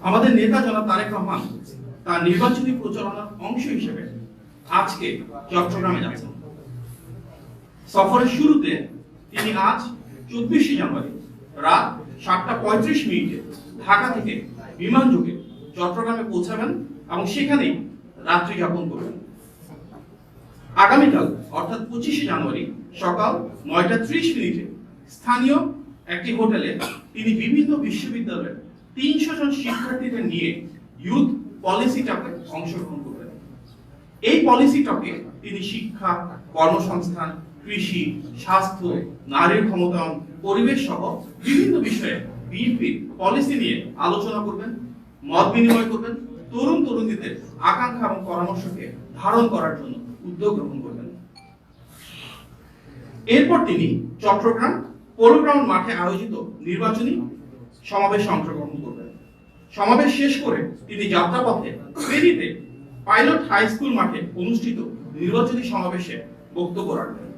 আমাদের নেতা জনাব তারেক রহমান তার নির্বাচনী প্রচারণার অংশ হিসেবে আজকে চট্টগ্রামে যাচ্ছেন। সফরের শুরুতে তিনি আজ 24শে জানুয়ারি রাত 7:35 ঢাকা থেকে বিমান যোগে চট্টগ্রামে পৌঁছাবেন এবং সেখানেই রাত্রি যাপন করবেন। আগামীকাল অর্থাৎ 25শে জানুয়ারি সকাল 9:30 স্থানীয় একটি হোটেলে তিনি বিভিন্ন বিশ্ববিদ্যালয়ের 300 জন শিক্ষার্থীদের নিয়ে ইউথ পলিসি টকে অংশগ্রহণ করবেন। এই পলিসি টকে তিনি শিক্ষা, কর্মসংস্থান, কৃষি, স্বাস্থ্য, নারীর ক্ষমতায়ন, পরিবেশ সহ বিভিন্ন বিষয়ে বিএনপির পলিসি নিয়ে আলোচনা করবেন, মত বিনিময় করবেন, তরুণ তরুণীদের আকাঙ্ক্ষা এবং পরামর্শকে ধারণ করার জন্য উদ্যোগ গ্রহণ করবেন। এরপর তিনি চট্টগ্রাম পোলো গ্রাউন্ড মাঠে আয়োজিত নির্বাচনী সমাবেশে অংশগ্রহণ করবেন। সমাবেশ শেষ করে তিনি যাত্রাপথে ফেনীতে পাইলট হাই স্কুল মাঠে অনুষ্ঠিত নির্বাচনী সমাবেশে বক্তব্য রাখবেন।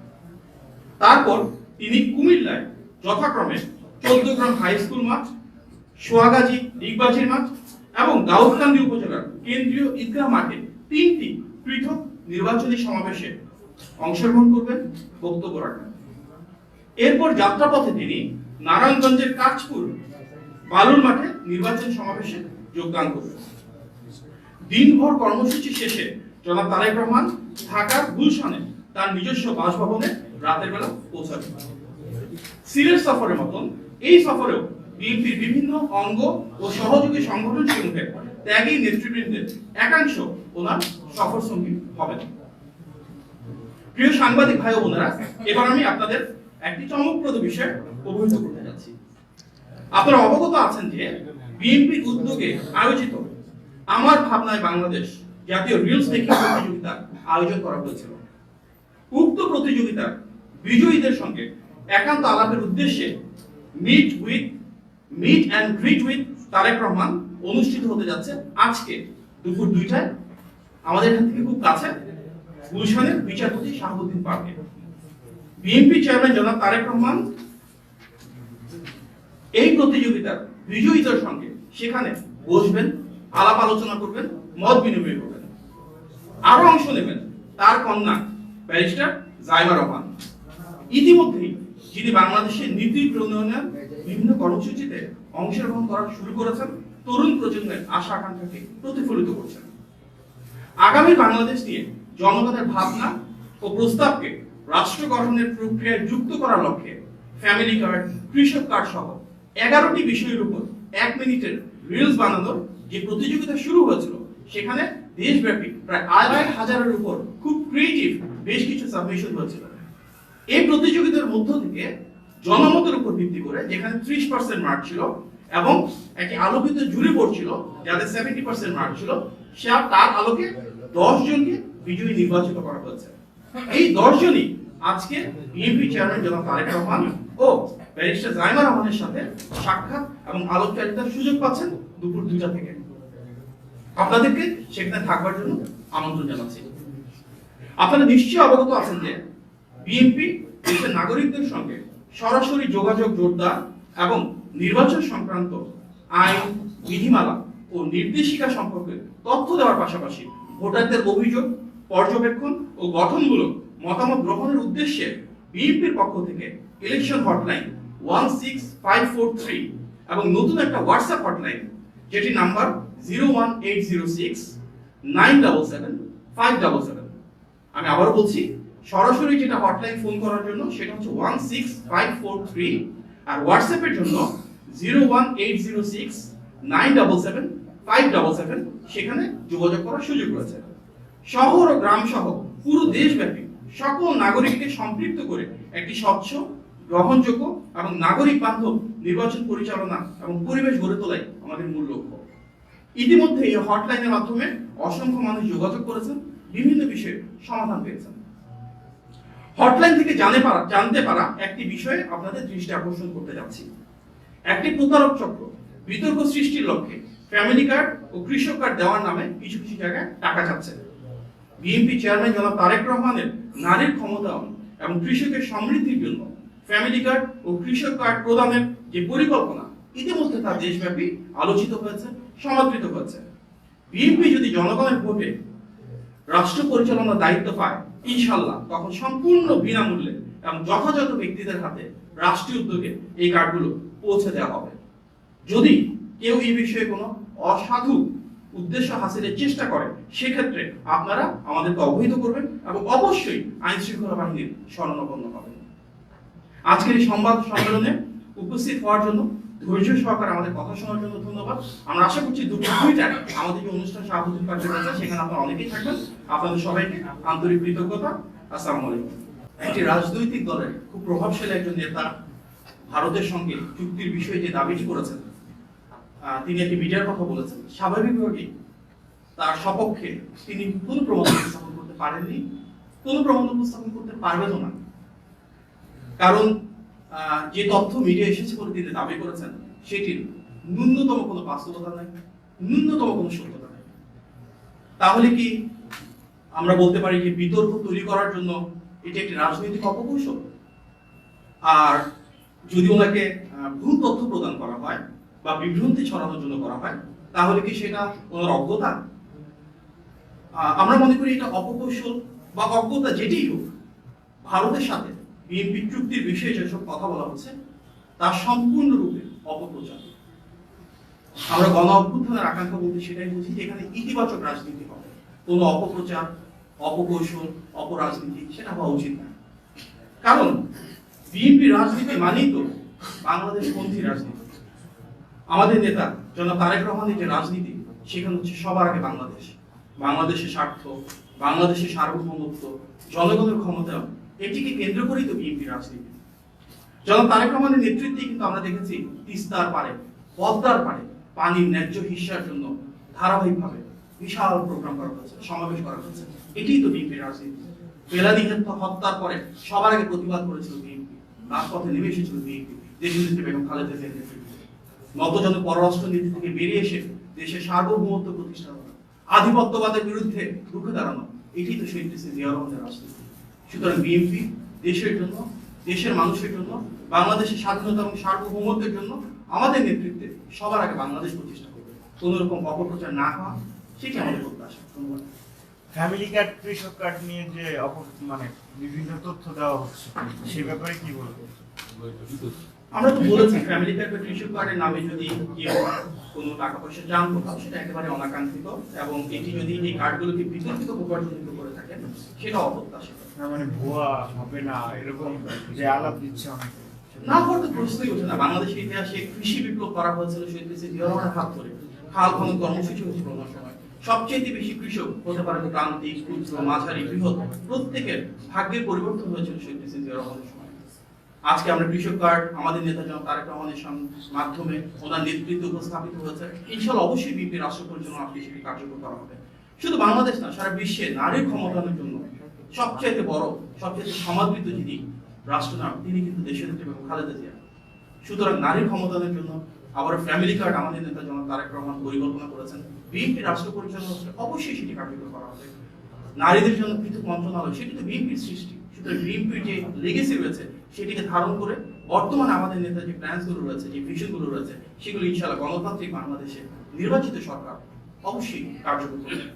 তারপর তিনি কুমিল্লায় যথাক্রমে 14 গ্রাম হাই স্কুল মাঠ, সোয়াগাজী ডিগবাজির মাঠ এবং দাউদকান্দি উপজেলার কেন্দ্রীয় ঈদগাহ মাঠে 3টি পৃথক নির্বাচনী সমাবেশে অংশগ্রহণ করবেন, বক্তব্য রাখবেন। এরপর যাত্রাপথে তিনি নারায়ণগঞ্জের কাঁচপুর বালুর মাঠে নির্বাচনী সমাবেশে যোগদান করবেন। দিনভর কর্মসূচি শেষে জনাব তারেক রহমান ঢাকার গুলশানে তার নিজস্ব বাসভবনে রাতের বেলা পৌঁছাবেন। সিলেট সফরের মতন এই সফরেও বিএনপির বিভিন্ন অঙ্গ ও সহযোগী সংগঠন সমূহের ত্যাগী নেতৃবৃন্দের একাংশ ওনার সফর সঙ্গী হবেন। প্রিয় সাংবাদিক ভাই ও বোনেরা, এবার আমি আপনাদের একটি চমকপ্রদ বিষয় অবহিত করতে যাচ্ছি। আপনারা অবগত আছেন যে বিএনপির উদ্যোগে আয়োজিত আমার ভাবনায় বাংলাদেশ জাতীয় রিলস মেকিং প্রতিযোগিতা আয়োজন করা হয়েছিল। উক্ত প্রতিযোগিতার বিজয়ীদের সঙ্গে একান্ত আলাপের উদ্দেশ্যে meet and greet with Tarique Rahman অনুষ্ঠিত হতে যাচ্ছে আজকে দুপুর 2টায় আমাদের এখান থেকে খুব কাছে গুলশানের বিচারপতি শাহাবুদ্দিন পার্কে। বিএনপি চেয়ারম্যান জনাব তারেক রহমান এই প্রতিযোগিতার বিজয়ীদের সঙ্গে সেখানে বসবেন, আলাপ আলোচনা করবেন, মত বিনিময় করবেন। আরো অংশ নেবেন তার কন্যা ব্যারিস্টার জাইমা রহমান। ইতিমধ্যেই যিনি বাংলাদেশের নীতি প্রণয়নের বিভিন্ন কর্মসূচিতে অংশগ্রহণ করা শুরু করেছেন, তরুণ প্রজন্মের আশা আকাঙ্ক্ষাকে প্রতিফলিত করছেন। আগামী বাংলাদেশ নিয়ে জনগণের ভাবনা ও প্রস্তাবকে রাষ্ট্র গঠনের প্রক্রিয়ায় যুক্ত করার লক্ষ্যে ফ্যামিলি কার্ড, কৃষক কার্ড সহ 11টি বিষয়ের উপর 1 মিনিটের রিলস বানানোর যে প্রতিযোগিতা শুরু হয়েছিল, সেখানে দেশব্যাপী প্রায় 2,500-এর উপর খুব ক্রিয়েটিভ বেশ কিছু সাবমিশন হয়েছিল। এই প্রতিযোগিতার মধ্য থেকে জনমতের উপর ভিত্তি করে যেখানে 30% মার্ক ছিল এবং একটি আলোকিত জুরি বোর্ড ছিল যাদের 70% মার্ক ছিল, তার আলোকে 10 জনকে বিজয়ী নির্বাচিত করা হয়েছে। এই 10 জনই আজকে বিএনপি চেয়ারম্যান জনাব তারেক রহমান ও ব্যারিস্টার জাইমা রহমানের সাথে সাক্ষাৎ এবং আলোচনার সুযোগ পাচ্ছেন দুপুর 2টা থেকে। আপনাদেরকে সেখানে থাকবার জন্য আমন্ত্রণ জানাচ্ছি। আপনারা নিশ্চয়ই অবগত আছেন যে বিএনপি দেশের নাগরিকদের সঙ্গে সরাসরি যোগাযোগ জোরদার এবং নির্বাচন সংক্রান্ত আইন, বিধিমালা ও নির্দেশিকা সম্পর্কে তথ্য দেওয়ার পাশাপাশি ভোটারদের অভিযোগ, পর্যবেক্ষণ ও গঠনমূলক মতামত গ্রহণের উদ্দেশ্যে বিএনপির পক্ষ থেকে ইলেকশন হটলাইন 16543 এবং নতুন একটা হোয়াটসঅ্যাপ হটলাইন যেটি নাম্বার 01806-977-577। আমি আবার বলছি, সরাসরি যেটা হটলাইন ফোন করার জন্য সেটা হচ্ছে 16543 আর হোয়াটসঅ্যাপের জন্য 01806-977-577। সেখানে যোগাযোগ করার সুযোগ রয়েছে। শহর ও গ্রাম সহ পুরো দেশব্যাপী সকল নাগরিককে সম্পৃক্ত করে একটি স্বচ্ছ, গ্রহণযোগ্য এবং নাগরিক বান্ধব নির্বাচন পরিচালনা এবং পরিবেশ গড়ে তোলাই আমাদের মূল লক্ষ্য। ইতিমধ্যে এই হটলাইনের মাধ্যমে অসংখ্য মানুষ যোগাযোগ করেছেন, বিভিন্ন বিষয়ে সমাধান পেয়েছেন। হটলাইন থেকে জানতে পারা একটি বিষয়ে আপনাদের দৃষ্টি আকর্ষণ করতে যাচ্ছি। একটি প্রতারক চক্র বিতর্ক সৃষ্টির লক্ষ্যে ফ্যামিলি কার্ড ও কৃষক কার্ড দেওয়ার নামে কিছু কিছু জায়গায় টাকা চাচ্ছে। বিএনপি চেয়ারম্যান জনাব তারেক রহমানের নারীর ক্ষমতায়ন এবং কৃষকের সমৃদ্ধির জন্য ফ্যামিলি কার্ড ও কৃষক কার্ড প্রদানের যে পরিকল্পনা ইতিমধ্যে তা দেশব্যাপী আলোচিত হয়েছে সমাদৃত হয়েছে। বিএনপি যদি জনগণের ভোটে রাষ্ট্র পরিচালনার দায়িত্ব পায়, ইনশাল্লাহ তখন সম্পূর্ণ বিনামূল্যে এবং যথাযথ ব্যক্তিদের হাতে রাষ্ট্রীয় উদ্যোগে এই কার্ডগুলো পৌঁছে দেওয়া হবে। যদি কেউ এই বিষয়ে কোনো অসাধু উদ্দেশ্য হাসিলের চেষ্টা করে, সেক্ষেত্রে আপনারা আমাদেরকে অবহিত করবেন এবং অবশ্যই আইন শৃঙ্খলা বাহিনীর শরণাপন্ন হবেন। আজকের এই সংবাদ সম্মেলনে উপস্থিত হওয়ার জন্য, ধৈর্য সহকারে আমাদের কথা শোনার জন্য ধন্যবাদ। আমরা আশা করছি দুইটায় আমাদের যে অনুষ্ঠান শাহাবুদ্দিন পার্কের কাছে, সেখানে আপনারা অনেকেই থাকবেন। আপনাদের সবাইকে আন্তরিক কৃতজ্ঞতা। আসসালামু আলাইকুম। একটি রাজনৈতিক দলের খুব প্রভাবশালী একজন নেতা ভারতের সঙ্গে চুক্তির বিষয়ে যে দাবিটি করেছেন, তিনি একটি মিডিয়ার কথা বলেছেন, স্বাভাবিকভাবেই তার সপক্ষে তিনি কোনো প্রমাণ উপস্থাপন করতে পারেননি, কোনো প্রমাণ উপস্থাপন করতে পারবেনও না। কারণ যে তথ্য মিডিয়া এসেছে বলে তিনি দাবি করেছেন, সেটির ন্যূনতম কোনো বাস্তবতা নাই, ন্যূনতম কোনো সত্যতা নাই। তাহলে কি আমরা বলতে পারি যে বিতর্ক তৈরি করার জন্য এটি একটি রাজনৈতিক অপকৌশল? আর যদি ওনাকে ভুল তথ্য প্রদান করা হয় বা বিভ্রান্তি ছড়ানোর জন্য করা হয়, তাহলে কি সেটা ওনার অজ্ঞতা? আমরা মনে করি এটা অপকৌশল বা অজ্ঞতা যেটিই হোক, ভারতের সাথে বিএনপি চুক্তির বিষয়ে যেসব কথা বলা হচ্ছে তা সম্পূর্ণরূপে অপপ্রচার। আমরা গণ অভ্যুত্থানের আকাঙ্ক্ষা বলতে সেটাই বুঝি যে এখানে ইতিবাচক রাজনীতি হবে, কোনো অপপ্রচার, অপকৌশল, অপরাজনীতি সেটা হওয়া উচিত না। কারণ বিএনপি রাজনীতি মানেই তো বাংলাদেশ পন্থী রাজনীতি। আমাদের নেতা জনাব তারেক রহমানের যে রাজনীতি, সেখানে হচ্ছে সবার আগে বাংলাদেশ, বাংলাদেশের স্বার্থ, বাংলাদেশের সার্বভৌমত্ব, জনগণের ক্ষমতা, এটিকে কেন্দ্র করেই তো বিএনপি রাজনীতি। জনাব তারেক রহমানের নেতৃত্বে কিন্তু আমরা দেখেছি তিস্তার পারে, পদ্মার পারে পানির ন্যায্য হিস্যার জন্য ধারাবাহিকভাবে বিশাল প্রোগ্রাম করা হয়েছে, সমাবেশ করা হয়েছে। এটাই তো বিএনপি রাজনীতি। ফেলানী হত্যার পরে সবার আগে প্রতিবাদ করেছিল বিএনপি, রাজপথে নেমে এসেছিল বিএনপি, দেশনেত্রী বেগম খালেদা জিয়ার নেতৃত্বে। নতজন পররাষ্ট্র নীতি থেকে বেরিয়ে এসে দেশের সার্বভৌমত্ব প্রতিষ্ঠা করা, আধিপত্যবাদের বিরুদ্ধে রুখে দাঁড়ানো, এটি তো শহীদ প্রেসিডেন্ট জিয়া রহমানের রাজনীতি। সুতরাং বিএনপি দেশের জন্য, দেশের মানুষের জন্য, বাংলাদেশের স্বাধীনতা এবং সার্বভৌমত্বের জন্য আমাদের নেতৃত্বে সবার আগে বাংলাদেশ প্রতিষ্ঠা করবে। কোন রকম অপপ্রচার না হওয়া, সেটি আমাদের প্রত্যাশা। ধন্যবাদ। ফ্যামিলি কার্ড, কৃষক কার্ড নিয়ে যে মানে বিভিন্ন তথ্য দেওয়া হচ্ছে, সে ব্যাপারে কি বলবো? আমরা তো বলেছি ফ্যামিলি কার্ড বা কৃষক কার্ডের নামে যদি কেউ কোনো টাকা পয়সা চান কোথাও, সেটা একেবারে অনাকাঙ্ক্ষিত, এবং এটি যদি এই কার্ডগুলোকে বিতর্কিত উপার্জনিত করে থাকেন, সেটা অপ্রত্যাশিত। মানে ভুয়া হবে না এরকম যে আলাপ দিচ্ছে অনেকে, না করতে প্রশ্নই ওঠে না। বাংলাদেশের ইতিহাসে কৃষি বিপ্লব করা হয়েছিল শহীদ প্রেসিডেন্ট জিয়া রহমানের হাত ধরে। খাল খনন কর্মসূচি হয়েছিল ওনার সময়। সবচেয়ে বেশি কৃষক হতে পারে প্রান্তিক, ক্ষুদ্র, মাঝারি, বৃহৎ, প্রত্যেকের ভাগ্যের পরিবর্তন হয়েছিল শহীদ প্রেসিডেন্ট জিয়া রহমানের সময়। আজকে আমরা কৃষক কার্ড আমাদের নেতা জনাব তারেক রহমানের মাধ্যমে ওনার নেতৃত্বে উপস্থাপিত হয়েছে। ইনশাআল্লাহ অবশ্যই বিএনপি রাষ্ট্র পরিচালনা সেটি কার্যকর করা হবে। শুধু বাংলাদেশ না, সারা বিশ্বে নারীর ক্ষমতায়নের জন্য সবচেয়ে বড়, সবচেয়ে সমাদৃত যিনি রাষ্ট্রনায়ক, তিনি কিন্তু দেশের নেত্রী বেগম খালেদা জিয়া। সুতরাং নারীর ক্ষমতায়নের জন্য আবার ফ্যামিলি কার্ড আমাদের নেতা জনাব তারেক রহমান পরিকল্পনা করেছেন। বিএনপি রাষ্ট্র পরিচালনা অবশ্যই সেটি কার্যকর করা হবে। নারীদের জন্য পৃথক মন্ত্রণালয়, সেটি তো বিএনপির সৃষ্টি। সুতরাং বিএনপির যে লেগেসি রয়েছে, সেটিকে ধারণ করে বর্তমানে আমাদের নেতা যে প্ল্যানসগুলো রয়েছে, যে ভিশনগুলো রয়েছে, সেগুলো ইনশাআল্লাহ গণতান্ত্রিক বাংলাদেশে নির্বাচিত সরকার অবশ্যই কার্যকর করবে।